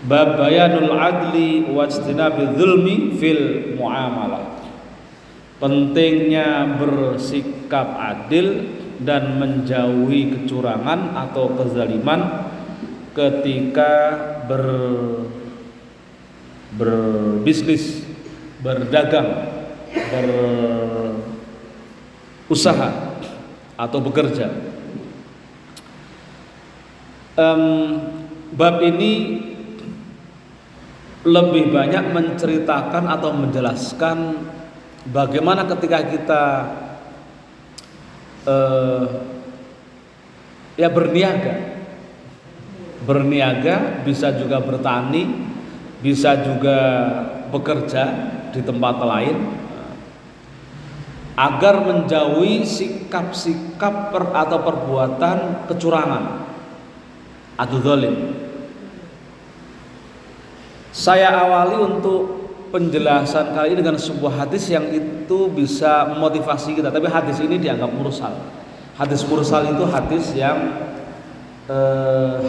Bab bayanul adli wa ijtinabil dzulmi fil muamalah. Pentingnya bersikap adil dan menjauhi kecurangan atau kezaliman ketika berbisnis, berdagang, berusaha atau bekerja. Bab ini lebih banyak menceritakan atau menjelaskan bagaimana ketika kita berniaga, bisa juga bertani, bisa juga bekerja di tempat lain, agar menjauhi sikap-sikap atau perbuatan kecurangan atau zalim. Saya awali untuk penjelasan kali ini dengan sebuah hadis yang itu bisa memotivasi kita. Tapi hadis ini dianggap mursal. Hadis mursal itu hadis yang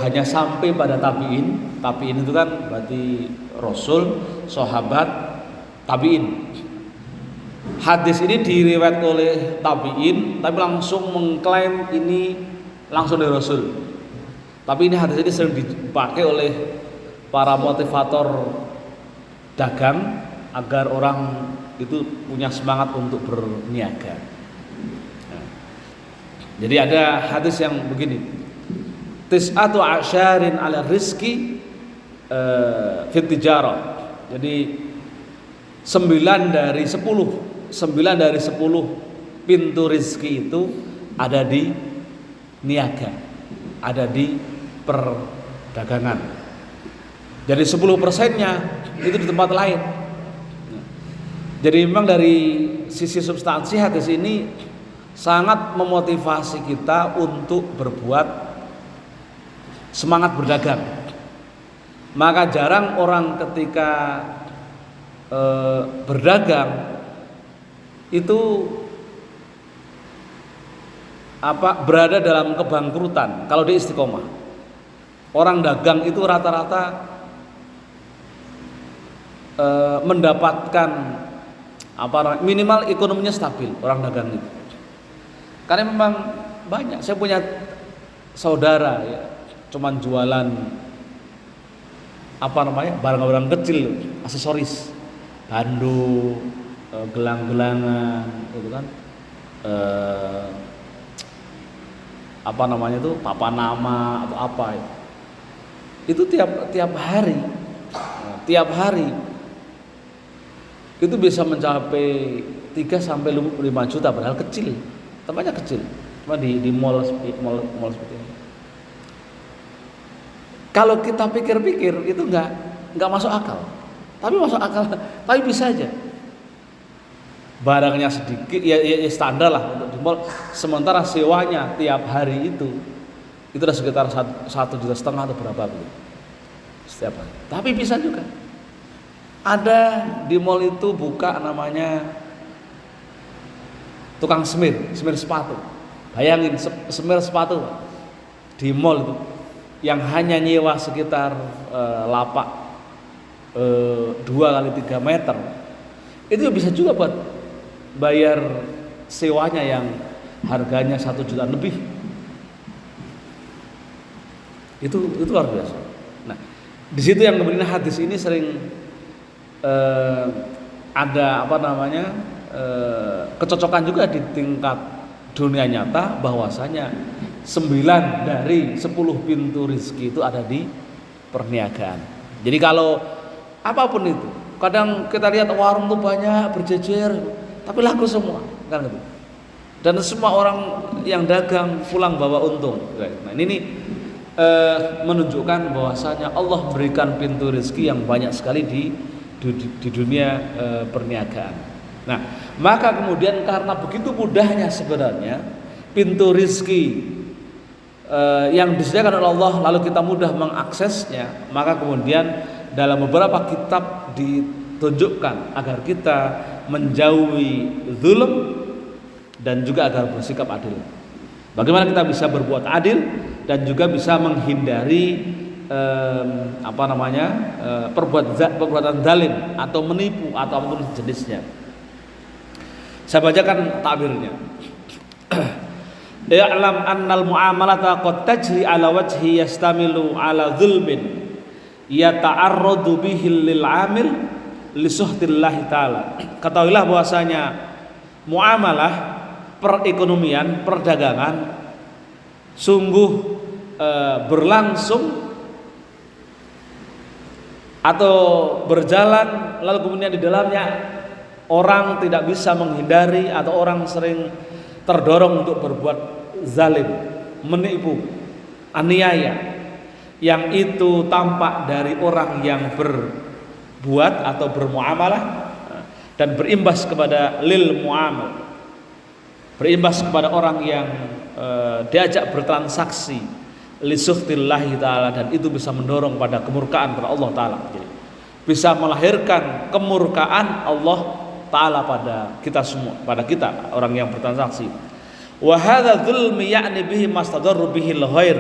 hanya sampai pada tabi'in. Tabi'in itu kan berarti Rasul, sahabat, tabi'in. Hadis ini diriwayatkan oleh tabi'in, tapi langsung mengklaim ini langsung dari Rasul. Tapi ini hadis ini sering dipakai oleh para motivator dagang agar orang itu punya semangat untuk berniaga. Nah, jadi ada hadis yang begini, tis'atu asyarin ala rizki fit tijarah. Jadi 9 dari 10 pintu rizki itu ada di niaga, ada di perdagangan. Jadi 10%-nya itu di tempat lain. Jadi memang dari sisi substansi hadis ini sangat memotivasi kita untuk berbuat semangat berdagang. Maka jarang orang ketika berdagang itu berada dalam kebangkrutan kalau dia istiqomah. Orang dagang itu rata-rata mendapatkan minimal ekonominya stabil orang dagang itu. Karena memang banyak, saya punya saudara ya, cuman jualan barang-barang kecil, aksesoris, bandu, gelang-gelangan, itu kan, papan nama atau apa itu tiap hari itu bisa mencapai 3 sampai 5 juta, padahal kecil, tempatnya kecil, cuma di mall seperti ini. Kalau kita pikir-pikir itu nggak masuk akal, tapi bisa aja. Barangnya sedikit, ya standar lah untuk di mall. Sementara sewanya tiap hari itu udah sekitar 1,5 juta atau berapa begitu setiap hari. Tapi bisa juga. Ada di mall itu buka namanya tukang semir sepatu. Bayangin semir sepatu di mall itu yang hanya nyewa sekitar lapak 2 kali 3 meter. Itu bisa juga buat bayar sewanya yang harganya 1 juta lebih. Itu luar biasa. Nah, di situ yang kemudian hadis ini sering ada kecocokan juga di tingkat dunia nyata, bahwasanya 9 dari 10 pintu rezeki itu ada di perniagaan. Jadi kalau apapun itu, kadang kita lihat warung tuh banyak berjejer, tapi laku semua, kan gitu. Dan semua orang yang dagang pulang bawa untung. Nah, ini menunjukkan bahwasanya Allah berikan pintu rezeki yang banyak sekali di dunia perniagaan. Nah, maka kemudian karena begitu mudahnya sebenarnya pintu rezeki yang disediakan oleh Allah, lalu kita mudah mengaksesnya, maka kemudian dalam beberapa kitab ditunjukkan agar kita menjauhi zulm dan juga agar bersikap adil. Bagaimana kita bisa berbuat adil dan juga bisa menghindari perbuatan zalim atau menipu atau apapun jenisnya. Saya bacakan takbirnya. Ya'lam annal mu'amalata qad tajri ala wajhi yastamilu ala zulmin yata'arradu bihi lil 'amil li suhtillahi ta'ala. Ketahuilah bahwasanya muamalah perekonomian, perdagangan sungguh berlangsung atau berjalan, lalu kemudian di dalamnya orang tidak bisa menghindari atau orang sering terdorong untuk berbuat zalim, menipu, aniaya, yang itu tampak dari orang yang berbuat atau bermuamalah dan berimbas kepada lil muamal, berimbas kepada orang yang diajak bertransaksi lisuhtillahi ta'ala, dan itu bisa mendorong pada kemurkaan pada Allah ta'ala. Jadi, bisa melahirkan kemurkaan Allah ta'ala pada kita semua, pada kita orang yang bertransaksi. Wa hadza dzulmi ya'ni bihi mastadarru bihi al-ghair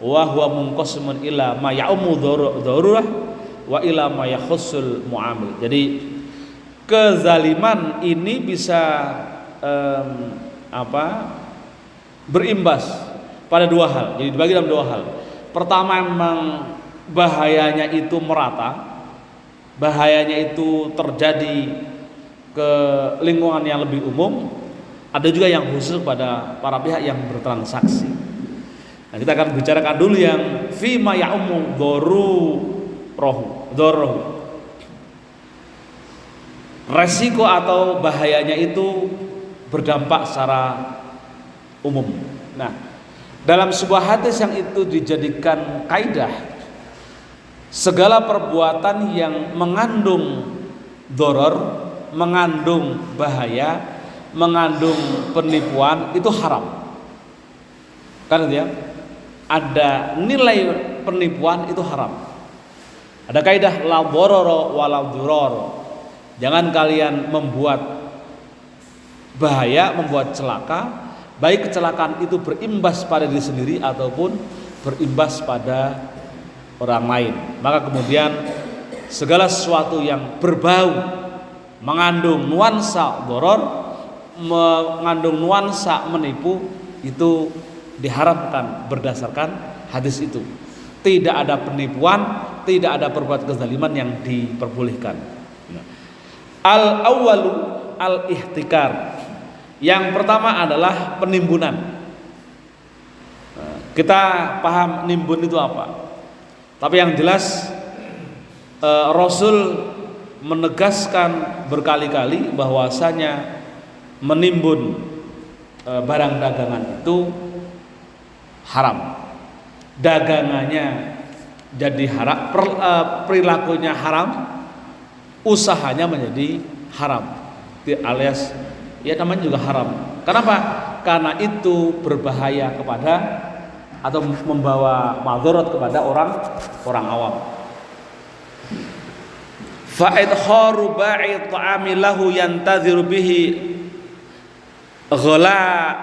wa huwa munqasimun ila ma ya'umu darurah wa ila ma yakhussul mu'amil. Jadi kezaliman ini bisa berimbas pada dua hal. Jadi dibagi dalam dua hal. Pertama, memang bahayanya itu merata, bahayanya itu terjadi ke lingkungan yang lebih umum. Ada juga yang khusus pada para pihak yang bertransaksi. Nah, kita akan bicarakan dulu yang fima ya'umu dorohu. Resiko atau bahayanya itu berdampak secara umum. Nah, dalam sebuah hadis yang itu dijadikan kaidah, segala perbuatan yang mengandung doror, mengandung bahaya, mengandung penipuan itu haram. Kan ya? Ada nilai penipuan itu haram. Ada kaidah la dororo wala duroro. Jangan kalian membuat bahaya, membuat celaka, baik kecelakaan itu berimbas pada diri sendiri ataupun berimbas pada orang lain. Maka kemudian segala sesuatu yang berbau, mengandung nuansa doror, mengandung nuansa menipu, itu diharamkan berdasarkan hadis itu. Tidak ada penipuan, tidak ada perbuatan kezaliman yang diperbolehkan. Al-awwalu al-ihtikar. Yang pertama adalah penimbunan. Kita paham nimbun itu apa. Tapi yang jelas Rasul menegaskan berkali-kali bahwasanya menimbun barang dagangan itu haram. Dagangannya jadi haram, perilakunya haram, usahanya menjadi haram, alias ya namanya juga haram. Kenapa? Karena itu berbahaya kepada atau membawa madharat kepada orang awam. Fa idkharu ba'i ta'ami lahu yantaziru bihi ghala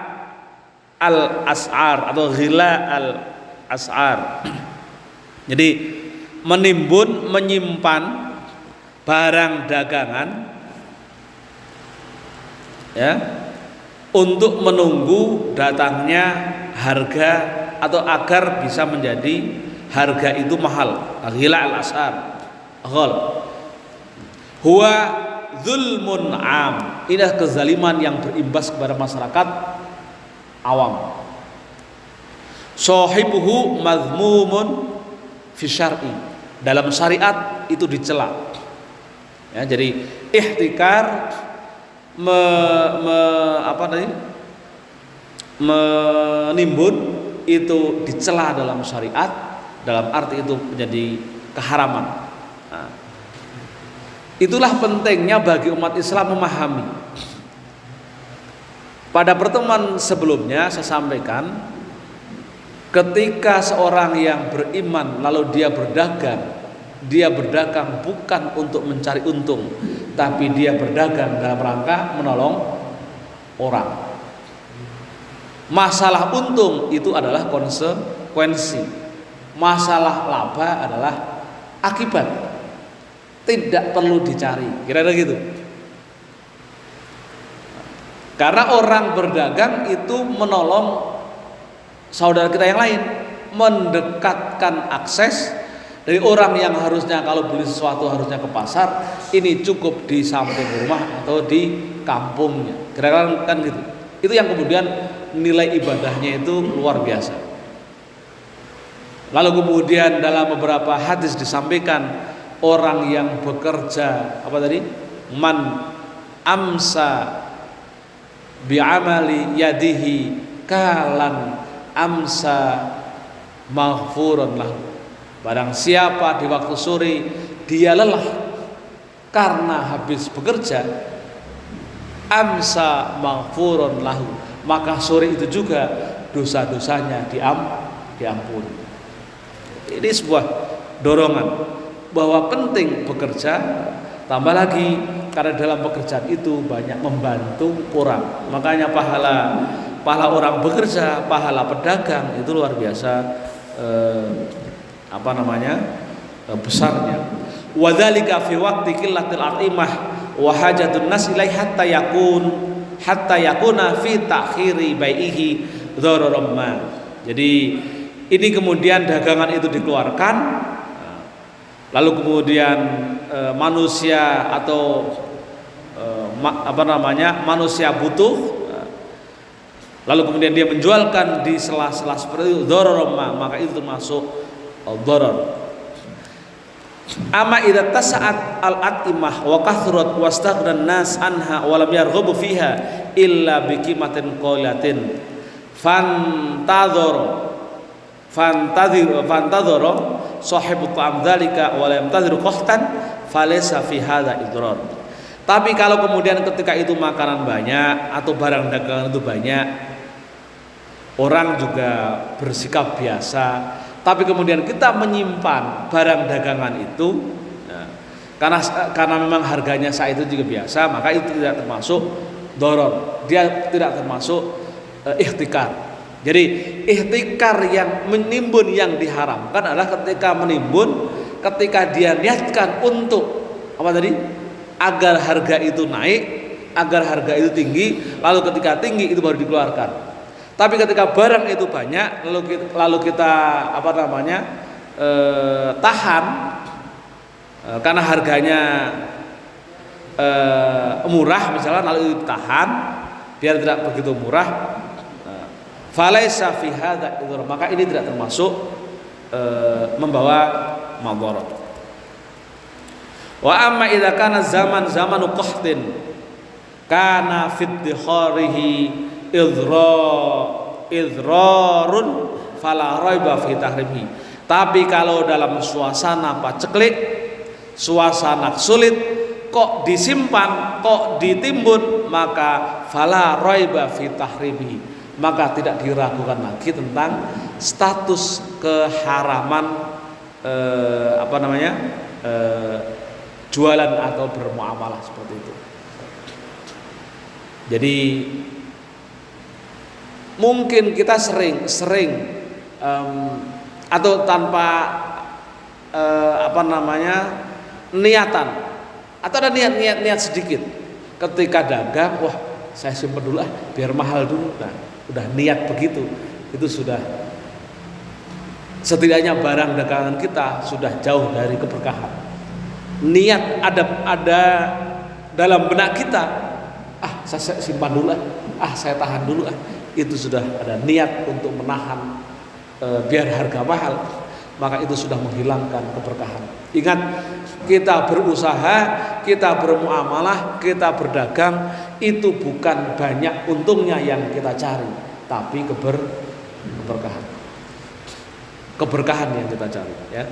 al-as'ar atau ghila al-as'ar. Jadi menimbun, menyimpan barang dagangan ya, untuk menunggu datangnya harga atau agar bisa menjadi harga itu mahal. Ghila al-asar, ghal huwa zulmun am. Ini kezaliman yang berimbas kepada masyarakat awam. Sahibuhu mazmumun fi syar'i. Dalam syariat itu dicela. Ya, jadi ihtikar menimbun itu dicela dalam syariat, dalam arti itu menjadi keharaman. Nah, itulah pentingnya bagi umat Islam memahami. Pada pertemuan sebelumnya saya sampaikan, ketika seorang yang beriman lalu dia berdagang bukan untuk mencari untung, tapi dia berdagang dalam rangka menolong orang. Masalah untung itu adalah konsekuensi. Masalah laba adalah akibat, tidak perlu dicari, kira-kira gitu. Karena orang berdagang itu menolong saudara kita yang lain, mendekatkan akses dari orang yang harusnya kalau beli sesuatu harusnya ke pasar, ini cukup di samping rumah atau di kampungnya, kira-kira kan gitu. Itu yang kemudian nilai ibadahnya itu luar biasa. Lalu kemudian dalam beberapa hadis disampaikan orang yang bekerja apa tadi? Man amsa bi'amali yadihi kalan amsa maghfurun lahu. Barang siapa di waktu sore dia lelah karena habis bekerja, amsa maghfurun lahu, maka sore itu juga dosa-dosanya diampuni. Ini sebuah dorongan bahwa penting bekerja, tambah lagi karena dalam pekerjaan itu banyak membantu orang. Makanya pahala orang bekerja, pahala pedagang itu luar biasa besarnya. Wadzalika fi waqti qillatil atimah wa hajatun nas ilai hatta yakuna fi ta'khiri bai'ihi dhararam ma. Jadi ini kemudian dagangan itu dikeluarkan, lalu kemudian manusia atau manusia butuh, lalu kemudian dia menjualkan di sela-sela seperti itu, maka itu termasuk dharar. Amma idza tasa'at al-atimah wa kathrat wastaghna an-nas anha wa lam yarghabu fiha illa bi qimatin qalilatin fantadhara sahibu ta'am dzalika wa lam tadhir qahtan falaysa fi hadza idrar. Tapi kalau kemudian ketika itu makanan banyak atau barang dagangan itu banyak, orang juga bersikap biasa, tapi kemudian kita menyimpan barang dagangan itu, nah, karena memang harganya saat itu juga biasa, maka itu tidak termasuk doror, dia tidak termasuk ihtikar. Jadi ihtikar yang menimbun yang diharamkan adalah ketika menimbun, ketika dia niatkan untuk apa tadi? Agar harga itu naik, agar harga itu tinggi, lalu ketika tinggi itu baru dikeluarkan. Tapi ketika barang itu banyak, lalu kita tahan karena harganya murah misalnya, lalu ditahan biar tidak begitu murah, falaisa fi hadza idrar, maka ini tidak termasuk membawa madharat. Wa amma idza kana zamanu qahtin kana fi idkharihi idrarun fala raiba fi tahrimi. Tapi kalau dalam suasana paceklik, suasana sulit, kok disimpan, kok ditimbun, maka fala raiba fi tahrimi, maka tidak diragukan lagi tentang status keharaman jualan atau bermuamalah seperti itu. Jadi mungkin kita sering atau tanpa niatan, atau ada niat sedikit ketika dagang, wah saya simpen dulu biar mahal dulu. Nah, udah niat begitu, itu sudah setidaknya barang dagangan kita sudah jauh dari keberkahan. Niat ada dalam benak kita, saya simpan dulu saya tahan dulu itu sudah ada niat untuk menahan biar harga mahal, maka itu sudah menghilangkan keberkahan. Ingat, kita berusaha, kita bermuamalah, kita berdagang, itu bukan banyak untungnya yang kita cari, tapi keberkahan yang kita cari, ya.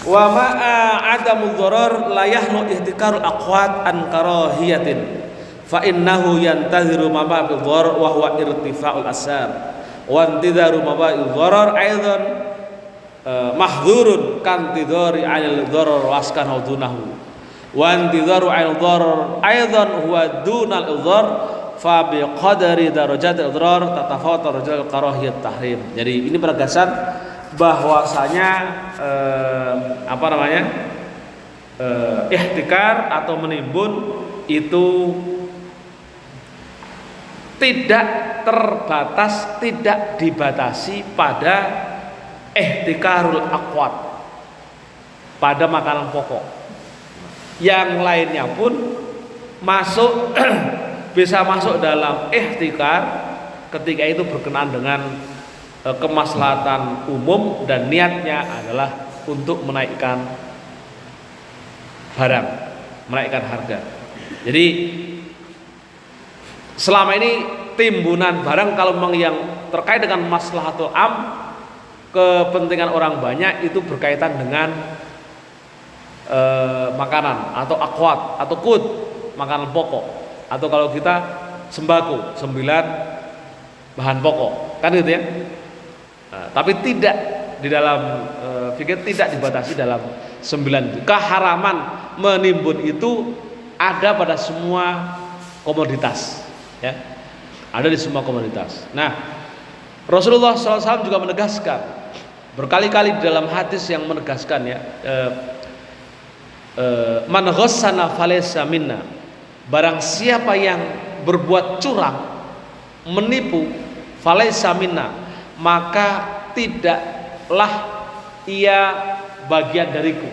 Wa ma'a adamu dharar la yahlu ihtikarul aqwat an karahiyatin fa innahu yantaziru maba'il dharar wa huwa irtifa'ul asar wa intidharu maba'il dharar aidan mahdhurun kan tidhari 'anil dharar waskan dunahu wa intidharu 'anil dharar aidan huwa dunal dharar fa bi qadari darajat idrar tatafawat darajat karahiyat tahrim. Jadi ini penegasan bahwasanya ihtikar atau menimbun itu tidak terbatas, tidak dibatasi pada ihtikarul aqwat, pada makanan pokok. Yang lainnya pun masuk bisa masuk dalam ihtikar ketika itu berkenaan dengan kemaslahatan umum dan niatnya adalah untuk menaikkan barang, menaikkan harga. Jadi selama ini timbunan barang kalau memang yang terkait dengan maslahatul am, kepentingan orang banyak, itu berkaitan dengan makanan atau akwat atau kud, makanan pokok, atau kalau kita sembako, 9 bahan pokok, kan gitu ya. Tapi tidak di dalam fikih tidak dibatasi dalam 9 itu. Keharaman menimbun itu ada pada semua komoditas, ya, ada di semua komoditas. Nah, Rasulullah SAW juga menegaskan berkali-kali di dalam hadis yang menegaskan, ya, man ghassana falaysa minna, barang siapa yang berbuat curang, menipu, falaysa minna, maka tidaklah ia bagian dariku,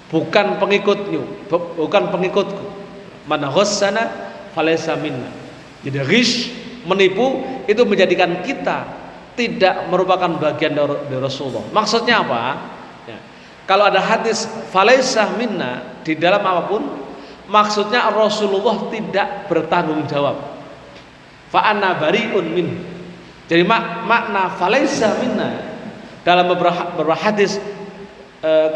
bukan pengikutku. Man ghassana falaysa minna. Jadi ghish, menipu, itu menjadikan kita tidak merupakan bagian dari Rasulullah. Maksudnya apa? Ya. Kalau ada hadis falaysa minna di dalam apapun, maksudnya Rasulullah tidak bertanggung jawab. Fa anna bari'un min. Jadi makna falaysa minna dalam beberapa hadis,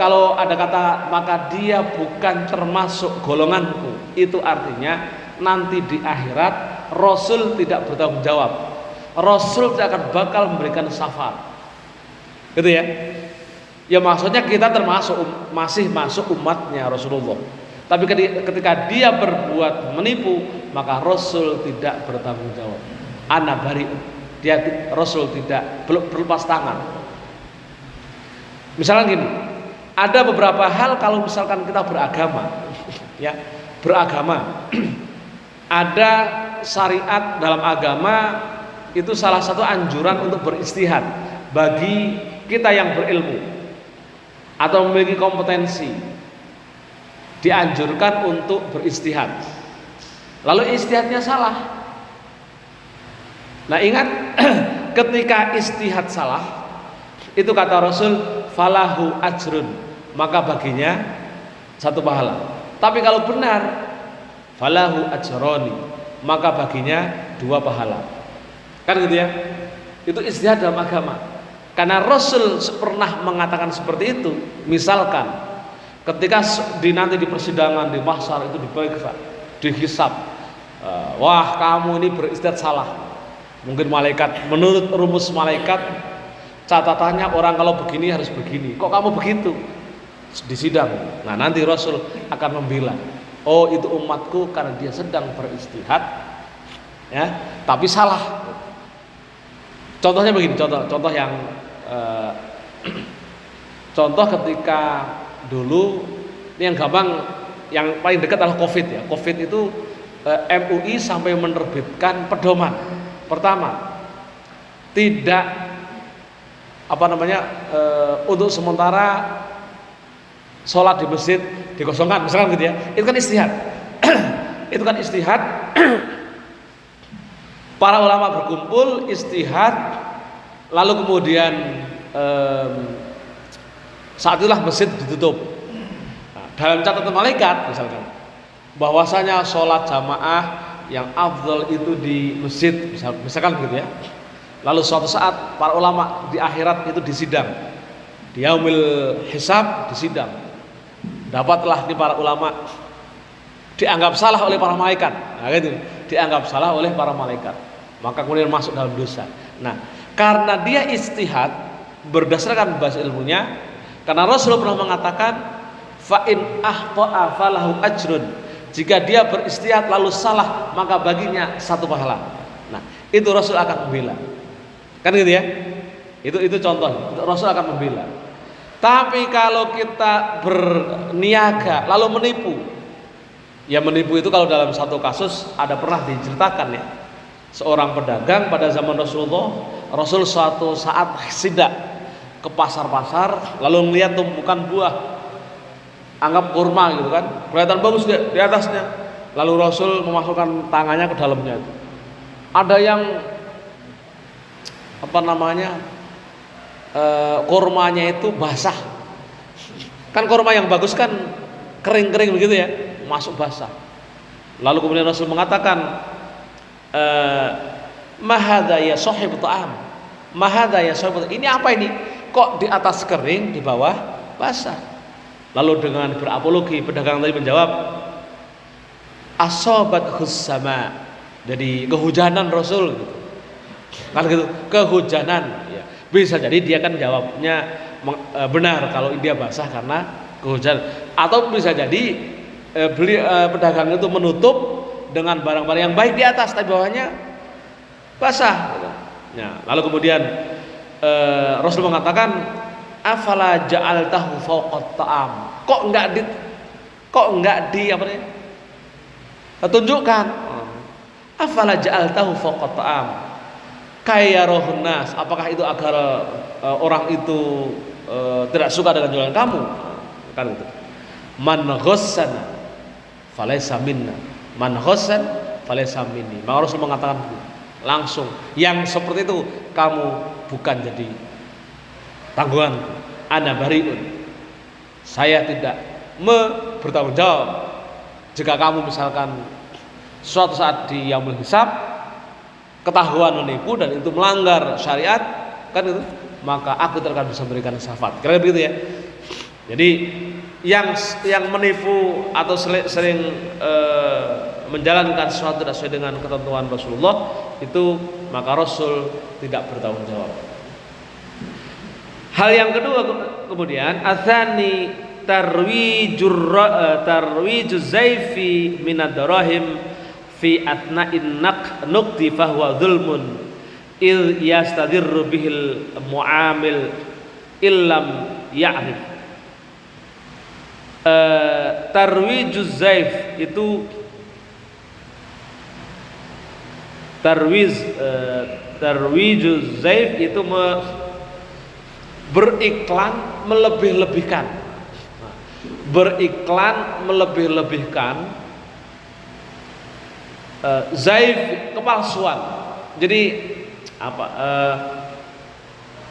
kalau ada kata maka dia bukan termasuk golonganku, itu artinya nanti di akhirat Rasul tidak bertanggung jawab. Rasul tidak akan bakal memberikan syafaat. Gitu ya. Ya maksudnya kita termasuk masih masuk umatnya Rasulullah. Tapi ketika dia berbuat menipu, maka Rasul tidak bertanggung jawab. Ana bari, dia Rasul tidak berlepas tangan. Misalnya gini, ada beberapa hal kalau misalkan kita beragama, ya, beragama, ada syariat dalam agama, itu salah satu anjuran untuk beristihad bagi kita yang berilmu atau memiliki kompetensi, dianjurkan untuk beristihad. Lalu istihadnya salah. Nah ingat, ketika istihad salah, itu kata Rasul, falahu ajrun, maka baginya 1 pahala. Tapi kalau benar, falahu ajroni, maka baginya 2 pahala. Kan gitu ya. Itu istihad dalam agama. Karena Rasul pernah mengatakan seperti itu. Misalkan ketika nanti di persidangan di mahsyar itu diperiksa, dihisab, wah kamu ini beristihad salah. Mungkin malaikat, menurut rumus malaikat, catatannya orang kalau begini harus begini. Kok kamu begitu? Di sidang. Nah nanti Rasul akan membela, oh itu umatku karena dia sedang beristihad, ya, tapi salah. Contohnya begini, contoh yang contoh ketika dulu, ini yang gampang, yang paling dekat adalah COVID, ya. COVID itu MUI sampai menerbitkan pedoman. Pertama, tidak untuk sementara sholat di masjid dikosongkan, misalkan gitu ya. Itu kan istihad. Itu kan istihad. Para ulama berkumpul istihad, lalu kemudian saat itulah masjid ditutup. Nah, dalam catatan malaikat misalkan, bahwasanya sholat jamaah yang afdal itu di masjid, misalkan gitu ya. Lalu suatu saat para ulama di akhirat itu disidang, di yaumil hisab disidang. Dapatlah nih para ulama dianggap salah oleh para malaikat. Nah, gitu. Dianggap salah oleh para malaikat. Maka kemudian masuk dalam dosa. Nah, karena dia istihad berdasarkan bahasa ilmunya, karena Rasulullah pernah mengatakan fa in ahta'a falahu ajrun. Jika dia beristihad lalu salah, maka baginya 1 pahala. Nah, itu Rasul akan membela. Kan gitu ya? Itu contoh. Rasul akan membela. Tapi kalau kita berniaga lalu menipu, ya menipu itu kalau dalam satu kasus ada pernah diceritakan ya. Seorang pedagang pada zaman Rasulullah, Rasul suatu saat sidak ke pasar-pasar lalu melihat tumpukan buah, anggap kurma gitu kan, kelihatan bagus di atasnya. Lalu Rasul memasukkan tangannya ke dalamnya. Ada yang kurmanya itu basah. Kan kurma yang bagus kan kering-kering begitu ya, masuk basah. Lalu kemudian Rasul mengatakan, mahadha ya sahib ta'am. Mahadha ya sahib ta'am. Ini apa ini? Kok di atas kering, di bawah basah? Lalu dengan berapologi pedagang tadi menjawab, asobat hussama. Jadi kehujanan Rasul gitu. Kan gitu, kehujanan ya. Bisa jadi dia kan jawabnya benar kalau dia basah karena kehujanan, atau bisa jadi pedagang itu menutup dengan barang-barang yang baik di atas tapi bawahnya basah gitu. Nah, lalu kemudian Rasul mengatakan, afala ja'altahu fawqat ta'am. Kok enggak di apa namanya? Tunjukkan. Afala ja'altahu fawqat ta'am. Kaya rohnas, apakah itu agar orang itu tidak suka dengan jualan kamu? Kan itu. Man ghassana falaysa minna. Man ghassan falaysa minni. Maka Rasul mengatakan langsung, yang seperti itu kamu bukan jadi tanggungan. Ana bariun. Saya tidak bertanggung jawab jika kamu misalkan suatu saat di yaumul hisab ketahuan menipu dan itu melanggar syariat, kan itu, maka aku tidak akan bisa memberikan syafaat. Kira-kira begitu ya. Jadi yang menipu atau sering menjalankan sesuatu tidak sesuai dengan ketentuan Rasulullah, itu maka Rasul tidak bertanggung jawab. Hal yang kedua kemudian, atsani tarwijuz zaifi minad darahim fi atna'in nukti fahuwa zulmun il yastadirru bihil mu'amil illam ya'rif. Tarwijuz zaif itu tarwijuz zaif itu beriklan melebih-lebihkan. Beriklan melebih-lebihkan. Zaif kepalsuan. Jadi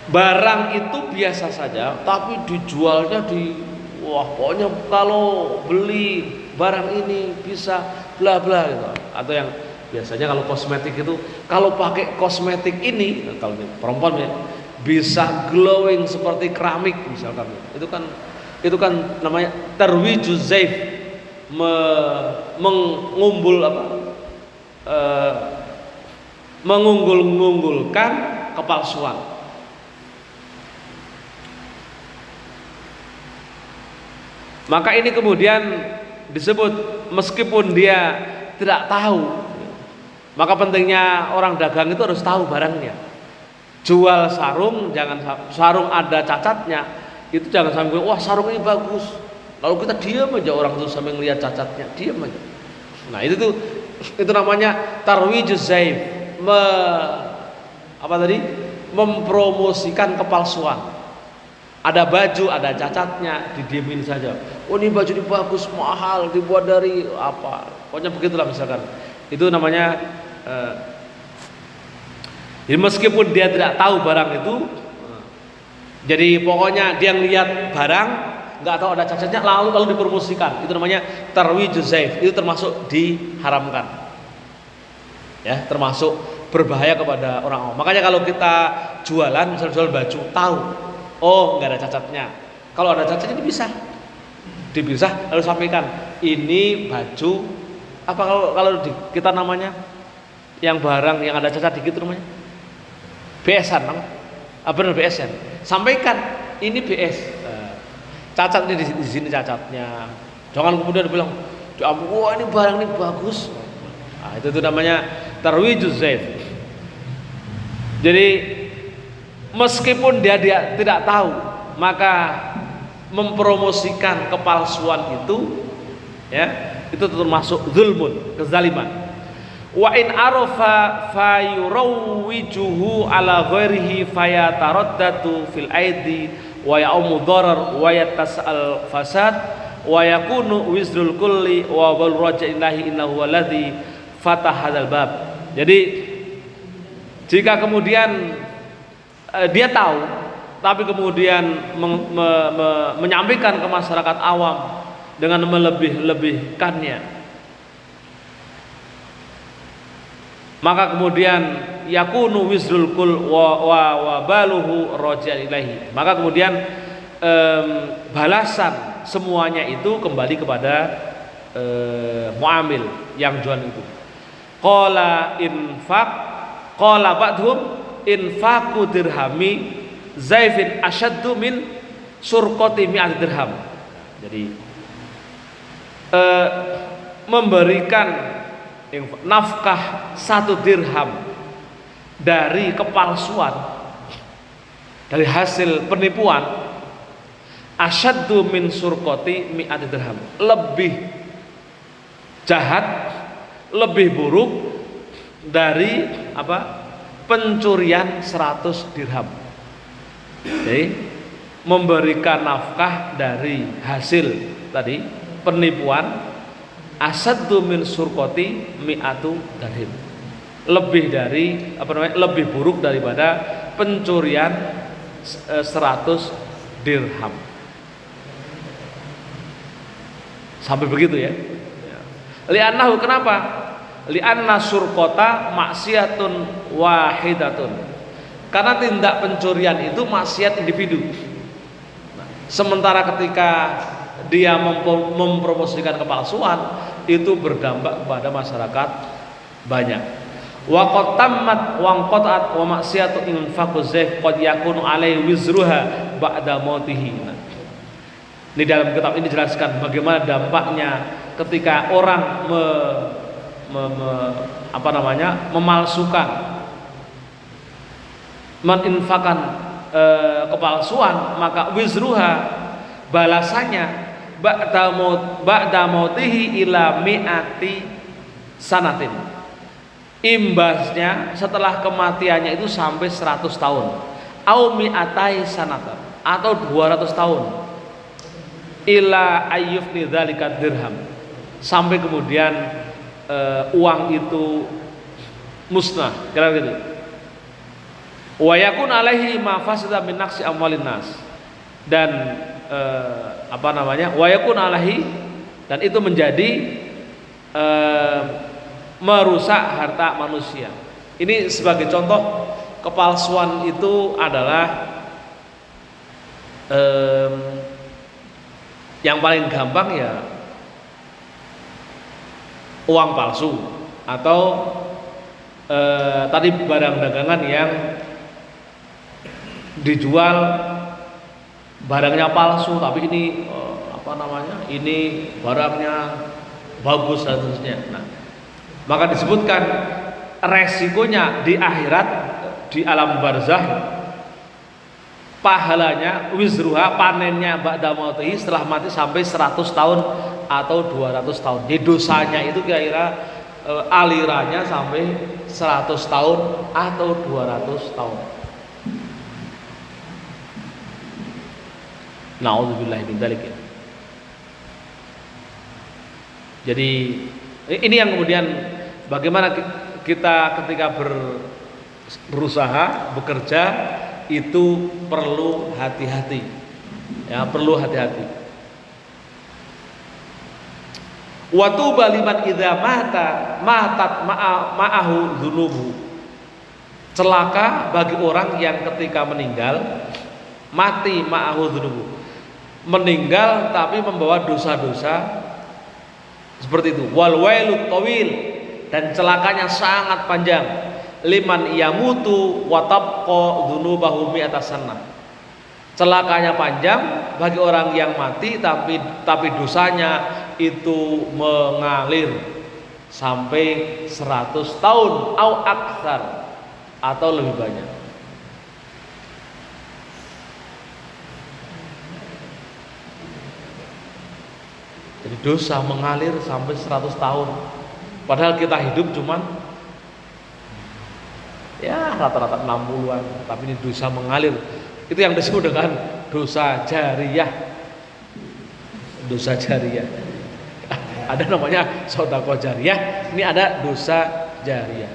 barang itu biasa saja tapi dijualnya pokoknya kalau beli barang ini bisa bla bla gitu. Atau yang biasanya kalau kosmetik itu, kalau pakai kosmetik ini, kalau perempuan ya, bisa glowing seperti keramik misalkan. Itu kan namanya tarwijuz zaif, mengunggul-unggulkan kepalsuan. Maka ini kemudian disebut meskipun dia tidak tahu, maka pentingnya orang dagang itu harus tahu barangnya. Jual sarung, jangan sarung ada cacatnya, itu jangan sampai wah sarung ini bagus, lalu kita diam aja, orang itu sampai ngelihat cacatnya, diam aja. Nah itu namanya tarwijuz zaif, mempromosikan kepalsuan. Ada baju, ada cacatnya, didiemin saja. Oh ini baju ini bagus, mahal, dibuat dari apa? Pokoknya begitulah misalkan. Itu namanya jadi meskipun dia tidak tahu barang itu, jadi pokoknya dia ngelihat barang, nggak tahu ada cacatnya, lalu dipromosikan. Itu namanya tarwijuz zaif. Itu termasuk diharamkan. Ya, termasuk berbahaya kepada orang awam. Makanya kalau kita jualan, misalnya jual baju, tahu, oh nggak ada cacatnya. Kalau ada cacatnya dipisah, lalu sampaikan ini baju apa, kalau kita namanya yang barang yang ada cacat dikit namanya BS-an, benar BS-an. Sampaikan ini BS, cacat ini di sini cacatnya. Jangan kemudian bilang wah ini barang ini bagus. Nah, itu namanya tarwijuz zaif. Jadi meskipun dia tidak tahu, maka mempromosikan kepalsuan itu, ya, itu termasuk zulmun, kezaliman. Wa in arafa fayurawwijuhu ala ghairihi fayataraddatu fil aidi wa ya'umu dharar wa yatasal fasad wa yakunu wizrul kulli wa bal raja'illahi innahu walladzi fatahadzal bab. Jadi jika kemudian dia tahu tapi kemudian menyampaikan ke masyarakat awam dengan melebih-lebihkannya, maka kemudian yakunu wizrul kul wa baluhu raji'an ilaihi, maka kemudian balasan semuanya itu kembali kepada muamil yang jual itu. Qala infaq qala ba'dhum infaqu dirhami zaifin asyaddu min surqati mi'at dirham. Jadi memberikan nafkah 1 dirham dari kepalsuan, dari hasil penipuan, asyaddu min surqati mi'at dirham, lebih jahat, lebih buruk dari apa? Pencurian 100 dirham. Jadi memberikan nafkah dari hasil tadi penipuan, asaddu min surqati mi'atu dirham, lebih dari apa namanya, lebih buruk daripada pencurian 100 dirham. Sampai begitu ya. Li'annahu, kenapa? Li'anna surqata maksiatun wahidatun, karena tindak pencurian itu maksiat individu. Sementara ketika dia mempromosikan kepalsuan, itu berdampak kepada masyarakat banyak. Wa qad tammat wa qat'at wa maksiatu infaqu zaif qad yakunu alaihi wizruha ba'da mautihi. Di dalam kitab ini dijelaskan bagaimana dampaknya ketika orang memalsukan, meninfakkan kepalsuan, maka wizruha, balasannya ba'da mautihi ila mi'ati sanatin, imbasnya setelah kematiannya itu sampai 100 tahun, au mi'atai sanatan, atau 200 tahun, ila ayyufni dzalika dirham, sampai kemudian uang itu musnah, kira gitu. Wa yakun alaihi ma fasada min naqsi amwalin nas, dan wa yakun alaihi, dan itu menjadi merusak harta manusia. Ini sebagai contoh, kepalsuan itu adalah yang paling gampang ya uang palsu, atau tadi barang dagangan yang dijual barangnya palsu tapi ini ini barangnya bagus dan seterusnya. Nah, maka disebutkan resikonya di akhirat, di alam barzah, pahalanya wizruha, panennya ba'da mautihi, setelah mati sampai 100 tahun atau 200 tahun. Jadi dosanya itu kira-kira alirannya sampai 100 tahun atau 200 tahun. Na'udzubillahi min dzalik. Jadi ini yang kemudian bagaimana kita ketika berusaha, bekerja, itu perlu hati-hati. Ya, perlu hati-hati. Wa tuba liman idza matat ma'ahu dzunubu. Celaka bagi orang yang ketika meninggal mati ma'ahu dzunubu, meninggal tapi membawa dosa-dosa seperti itu. Wal wailut tawil, dan celakanya sangat panjang. Liman yamutu wa tabqa dzunubahu mi'atas sanah. Celakanya panjang bagi orang yang mati tapi dosanya itu mengalir sampai 100 tahun au aktsar atau lebih banyak. Jadi dosa mengalir sampai 100 tahun. Padahal kita hidup cuman ya rata-rata 60-an, tapi ini dosa mengalir. Itu yang disebut dengan dosa jariyah. Dosa jariyah. Ada namanya sedekah jariyah, ini ada dosa jariyah.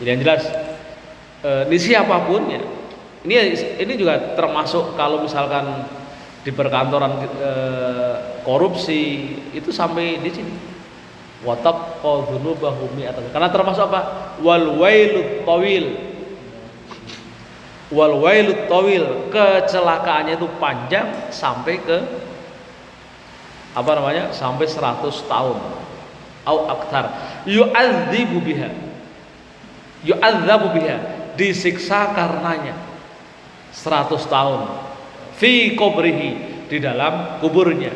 Jadi yang jelas ini siapapun ya. Ini juga termasuk kalau misalkan di perkantoran korupsi itu sampai di sini. Watab qadzunubahu mi'atan. Karena termasuk apa? Wal wailut tawil. Wal wailut tawil, kecelakaannya itu panjang sampai ke apa namanya? Sampai 100 tahun. Au aktar. Yu'adzibu biha. Yu'adzabu biha, disiksa karenanya 100 tahun. Fi qabrihi, di dalam kuburnya.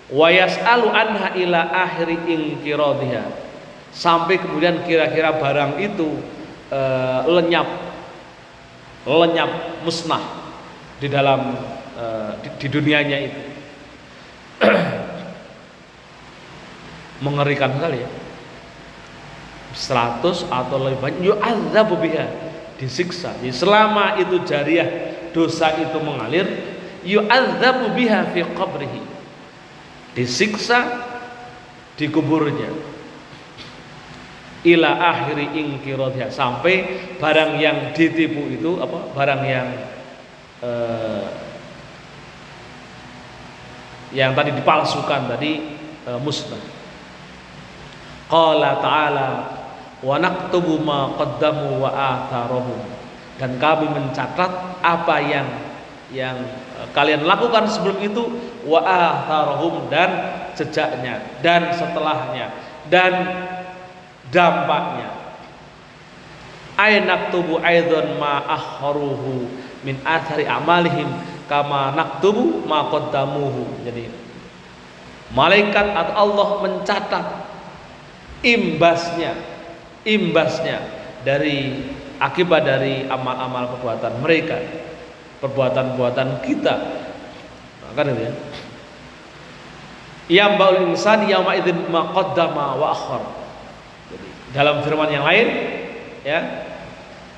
Wa yas'alu anha ila akhiri inqiradhiha, sampai kemudian kira-kira barang itu lenyap musnah di dalam di dunianya itu. Mengerikan sekali ya. 100 atau lebih banyak, yu'adzabu biha, disiksa. Jadi selama itu jariyah, dosa itu mengalir, yu'adzabu biha fi qabrihi, disiksa di kuburnya, ila akhiri inqiradhiha, sampai barang yang ditipu itu apa, barang yang tadi dipalsukan tadi musnah. Qala ta'ala wa naktubu ma qaddamu wa atharahum, dan kami mencatat apa yang kalian lakukan sebelum itu, wa atharahum, dan jejaknya, dan setelahnya, dan dampaknya. Ay naktubu aidan ma akharuhu min athari amalihim kama naktubu ma qaddamuhu. Jadi malaikat atau Allah mencatat imbasnya dari akibat dari amal-amal perbuatan mereka, perbuatan kita. Maka itu ya. Yang baul insan yauma idzin ma qaddama wa akhar. Jadi dalam firman yang lain ya,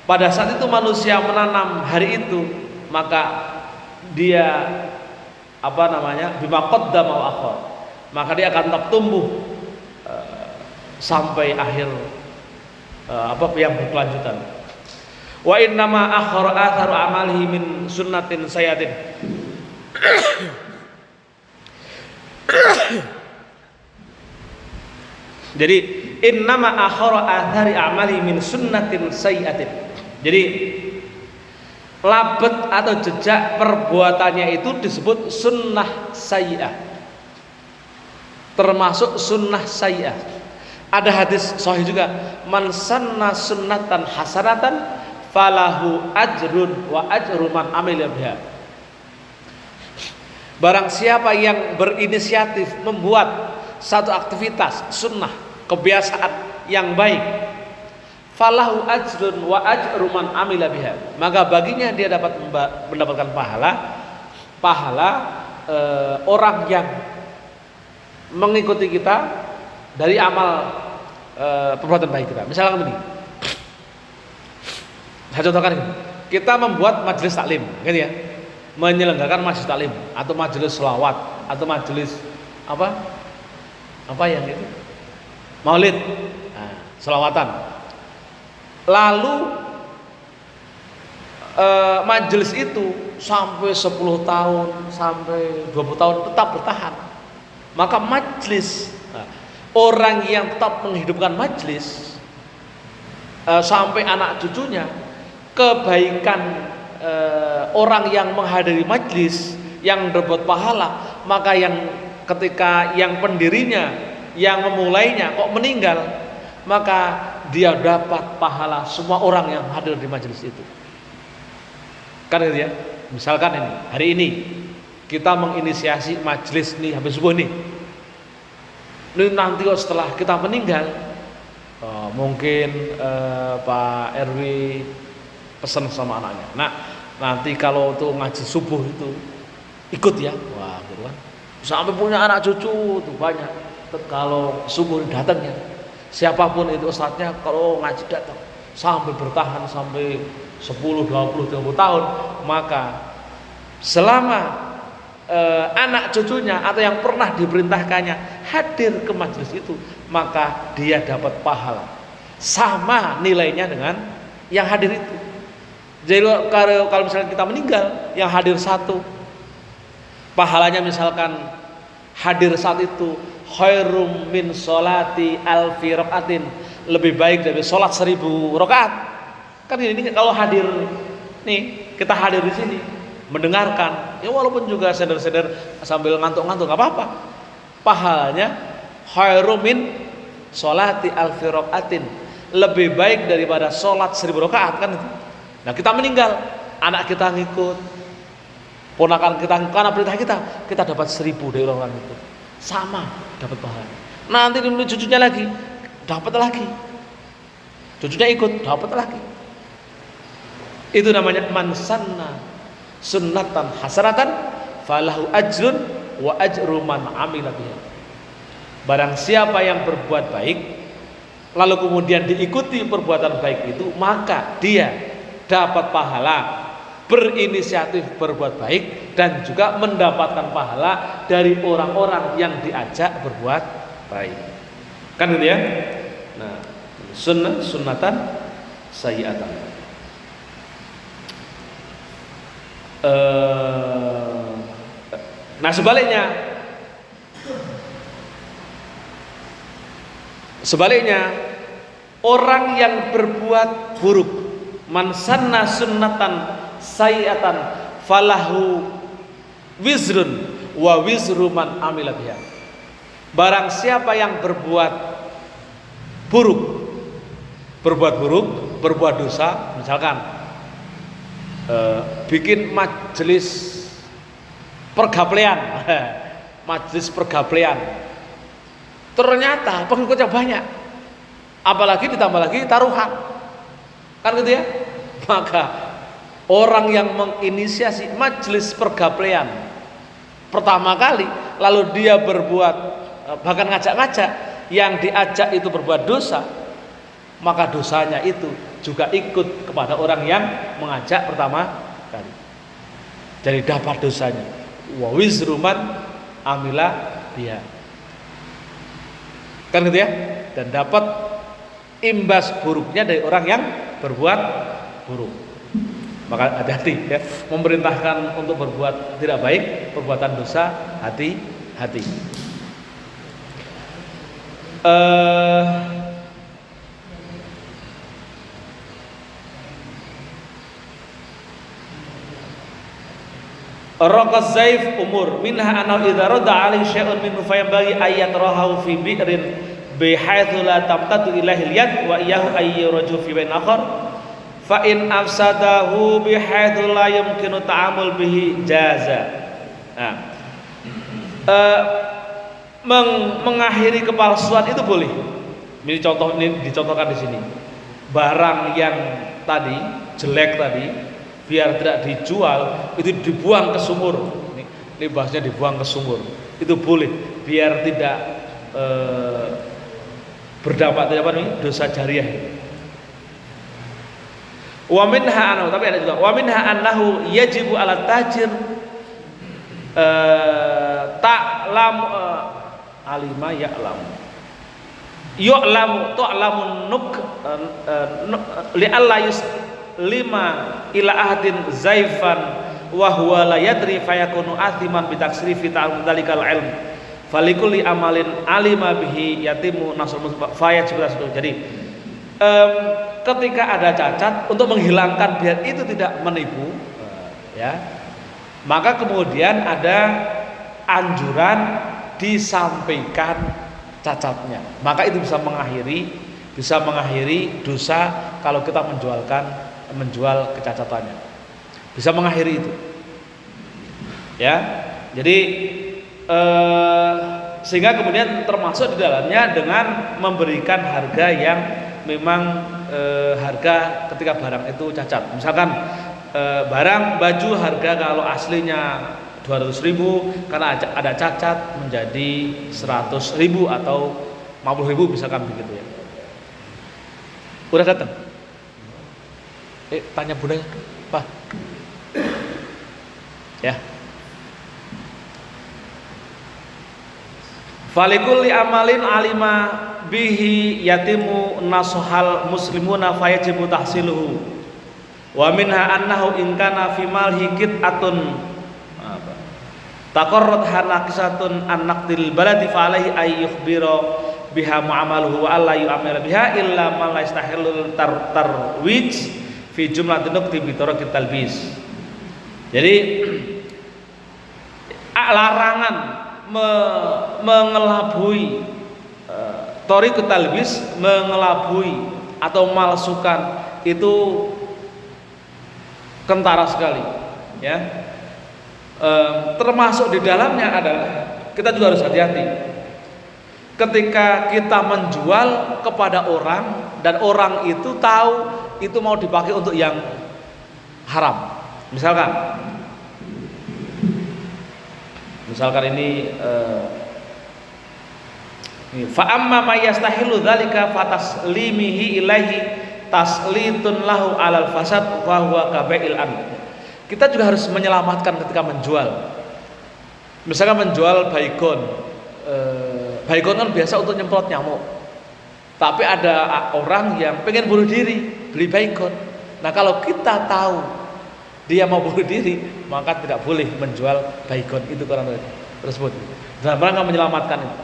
pada saat itu manusia menanam hari itu, maka dia apa namanya, bima qaddama wa akhar, maka dia akan tetap tumbuh sampai akhir apa yang berkelanjutan. Wa innama akhara atharu amalihi min sunnatin sayyatin. Jadi innama akhara athari amali min sunnatin sayyatin. Jadi labet atau jejak perbuatannya itu disebut sunnah sayyi'ah, termasuk sunnah sayyi'ah. Ada hadis sahih juga, man sanna sunnatan hasanatan falahu ajrun wa ajru man amila biha. Barang siapa yang berinisiatif membuat satu aktivitas sunnah, kebiasaan yang baik, falahu ajrun wa ajru man amila biha, maka baginya dia dapat mendapatkan pahala orang yang mengikuti kita dari amal perbuatan baik kita. Misalnya begini, saya contohkan ini, kita membuat majelis taklim, gitu ya, menyelenggarakan majelis taklim atau majelis selawat atau majelis apa yang itu, maulid, selawatan. Lalu majelis itu sampai 10 tahun, sampai 20 tahun tetap bertahan, maka majelis, orang yang tetap menghidupkan majelis sampai anak cucunya, kebaikan orang yang menghadiri majelis yang berbuat pahala, maka yang ketika yang pendirinya, yang memulainya kok meninggal, maka dia dapat pahala semua orang yang hadir di majelis itu. Kan gitu ya. Misalkan ini, hari ini kita menginisiasi majelis nih habis subuh nih. Ini nanti kok setelah kita meninggal, mungkin Pak RW pesan sama anaknya, nah nanti kalau untuk ngaji subuh itu ikut ya. Wah gitu kan, sampai punya anak cucu tuh banyak. Kalau subuh datangnya siapapun itu ustadznya, kalau ngaji datang sampai bertahan sampai 10, 20, 30 tahun, maka selama anak cucunya atau yang pernah diperintahkannya hadir ke majelis itu, maka dia dapat pahala sama nilainya dengan yang hadir itu. Jadi kalau misalnya kita meninggal, yang hadir satu, pahalanya misalkan hadir saat itu khairum min sholati alfi rakaatin, lebih baik dari sholat 1000 rakaat. Kan ini kalau hadir nih, kita hadir di sini mendengarkan, ya walaupun juga seder-seder sambil ngantuk-ngantuk nggak apa-apa, pahalanya khairum min sholati alfi rakaatin, lebih baik daripada sholat 1000 rakaat kan itu. Nah kita meninggal, anak kita ngikut, ponakan kita karena perintah kita dapat 1000 dari orang itu, sama dapat pahala. Nanti cucunya lagi dapat lagi, cucunya ikut dapat lagi. Itu namanya man sanna sunnatan hasanatan falahu ajrun wa ajru man amila biha. Barang siapa yang berbuat baik lalu kemudian diikuti perbuatan baik itu, maka dia dapat pahala berinisiatif berbuat baik dan juga mendapatkan pahala dari orang-orang yang diajak berbuat baik. Kan gitu ya. Nah, sunnatan sayyi'atan. Nah sebaliknya orang yang berbuat buruk, man sanna sunnatan sayyi'atan falahu wizrun wa wizru man amila biha. Barang siapa yang berbuat buruk, berbuat dosa, misalkan bikin majelis pergaplean, ternyata pengikutnya banyak, apalagi ditambah lagi taruhan, kan gitu ya. Maka orang yang menginisiasi majelis pergaplean pertama kali, lalu dia berbuat bahkan ngajak-ngajak, yang diajak itu berbuat dosa, maka dosanya itu juga ikut kepada orang yang mengajak pertama kali. Jadi dapat dosanya wa wizruman amila biha, kan gitu ya. Dan dapat imbas buruknya dari orang yang berbuat buruk. Maka hati-hati ya, memerintahkan untuk berbuat tidak baik, perbuatan dosa, hati-hati. Raqaz zaif umur minha anau idza radda alaihi syai'un min fayambaghi ayat rahu fi bi'rin bihaitsu la tamtadu ilaihi al-yad wa iyyahu ayyuraju fi bain akhar fa in afsadahu bihaitsu la yumkinu ta'amul bihi jaza. Nah, mengakhiri kepalsuan itu boleh. Ini dicontohkan di sini. Barang yang tadi jelek tadi, biar tidak dijual, itu dibuang ke sumur. Ini bahasnya dibuang ke sumur. Itu boleh, biar tidak berdampak dosa jariah. Wa minha anhu, tapi ada juga wa minha annahu yajibu ala tajir ta'lam alima ya'lam yu'lamu ta'lamun nuk li alla yuslima ila ahdin zaifan wa huwa la yadri fayakunu athiman bi taksrifi ta'allum dalikal ilm falikulli amalin alima bihi yatimu nasrul fayajib. Jadi ketika ada cacat, untuk menghilangkan biar itu tidak menipu ya, maka kemudian ada anjuran disampaikan cacatnya, maka itu bisa mengakhiri dosa kalau kita menjual kecacatannya, bisa mengakhiri itu ya. Jadi sehingga kemudian termasuk di dalamnya dengan memberikan harga yang memang harga ketika barang itu cacat. Misalkan barang baju harga kalau aslinya 200.000, karena ada cacat menjadi 100.000 atau 50.000 misalkan begitu ya. Udah datang? Tanya bundanya, Pak. Ya. Falikul amalin alima bihi yatimu nasuhal muslimuna fayajibu tahsiluhu wa minha annahu in kana fi malhi qit'atun taqarrat hanaqisatun an naqdil baladi fa alaihi ay yukhbira biha mu'amaluhu wa alla yu'amira biha illa man la yastahilul tarwij fi jumlatin nuqti bi taraqit talbis. Jadi larangan mengelabui thariqut talbis, mengelabui atau malsukan itu kentara sekali ya. Termasuk di dalamnya adalah kita juga harus hati-hati ketika kita menjual kepada orang dan orang itu tahu itu mau dipakai untuk yang haram. Misalkan ini fa amma may yastahilu dzalika fataslimihi ilaihi taslitun lahu alal fasad wa huwa kaba'il an. Kita juga harus menyelamatkan ketika menjual. Misalkan menjual baygon. Baygon kan biasa untuk nyemprot nyamuk. Tapi ada orang yang pengen bunuh diri, beli baygon. Nah, kalau kita tahu dia mau bunuh diri, maka tidak boleh menjual baygon itu ke orang tersebut. Dan mereka menyelamatkan itu.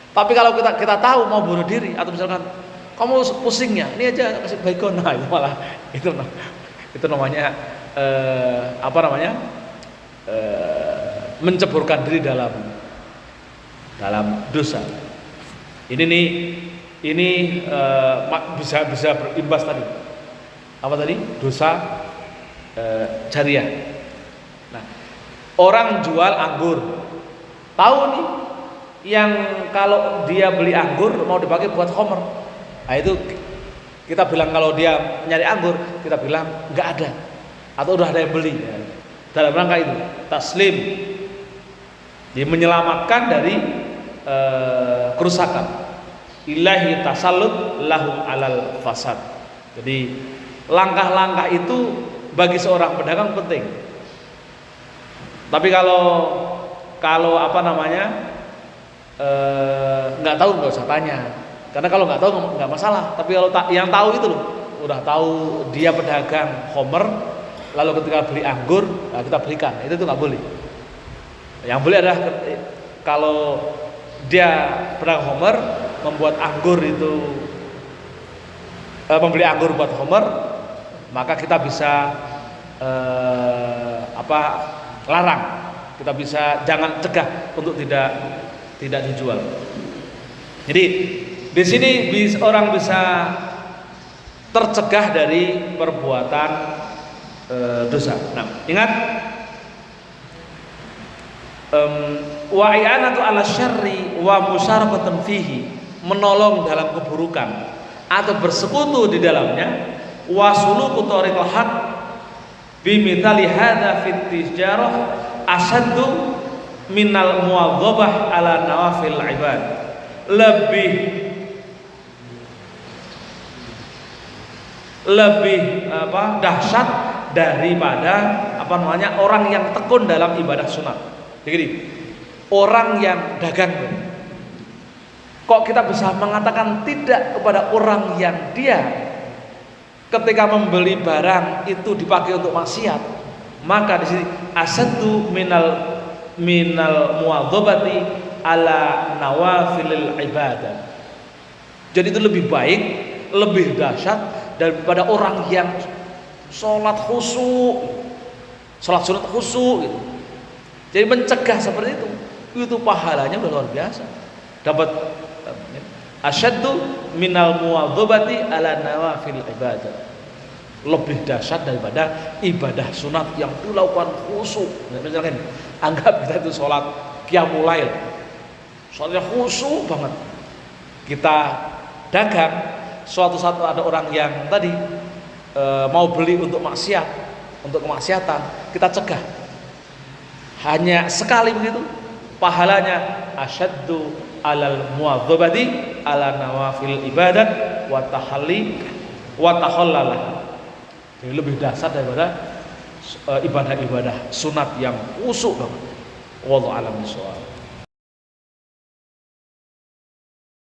Tapi kalau kita tahu mau bunuh diri atau misalkan kamu pusingnya, ini aja kasih baygon, nah itu malah itu namanya menceburkan diri dalam dosa. Ini bisa berimbas tadi. Apa tadi? Dosa jariah. Nah, orang jual anggur, tahu nih yang kalau dia beli anggur mau dipakai buat khamr. Nah, itu kita bilang kalau dia nyari anggur, kita bilang nggak ada atau udah ada yang beli. Dalam rangka itu taslim, dia menyelamatkan dari kerusakan. Ilahi tasallut lahu alal fasad. Jadi langkah-langkah itu bagi seorang pedagang penting. Tapi kalau apa namanya nggak tahu, nggak usah tanya. Karena kalau nggak tahu nggak masalah. Tapi kalau yang tahu itu loh, udah tahu dia pedagang khamr, lalu ketika beli anggur, nah kita belikan, itu tuh nggak boleh. Yang boleh adalah kalau dia pedagang khamr membuat anggur itu, membeli anggur buat khamr, maka kita bisa larang, kita bisa jangan cegah untuk tidak dijual. Jadi di sini orang bisa tercegah dari perbuatan dosa. Nah, ingat wa i'anatu ala syarri wa musyarabatun fihi, menolong dalam keburukan atau bersekutu di dalamnya, wa suluku tariqil haq bimithali hadza fit tijarah asaddu minal muwadzabah ala nawafil ibad. Lebih dahsyat daripada orang yang tekun dalam ibadah sunat. Jadi orang yang dagang, kok kita bisa mengatakan tidak kepada orang yang dia ketika membeli barang itu dipakai untuk maksiat? Maka di sini asadu minal muwadzabati ala nawafilil ibadah. Jadi itu lebih baik, lebih dahsyat daripada orang yang sholat khusyuk, sholat sunat khusyuk gitu. Jadi mencegah seperti itu pahalanya udah luar biasa. Dapat asyaddu minal muwadzabati ala nawafil ibadah. Lebih dahsyat daripada ibadah sunat yang dilakukan khusyuk. Misalkan anggap kita itu sholat qiyamul lail, soalnya khusyuk banget. Kita dagang, suatu saat ada orang yang tadi mau beli untuk maksiat, untuk kemaksiatan, kita cegah. Hanya sekali begitu, pahalanya asyaddu alal muwadzabati ala nawafil ibadat wa tahalli wa tahallalah. Jadi lebih dahsyat daripada ibadah-ibadah sunat yang khusyuk banget. Wallahu a'lam bishawab.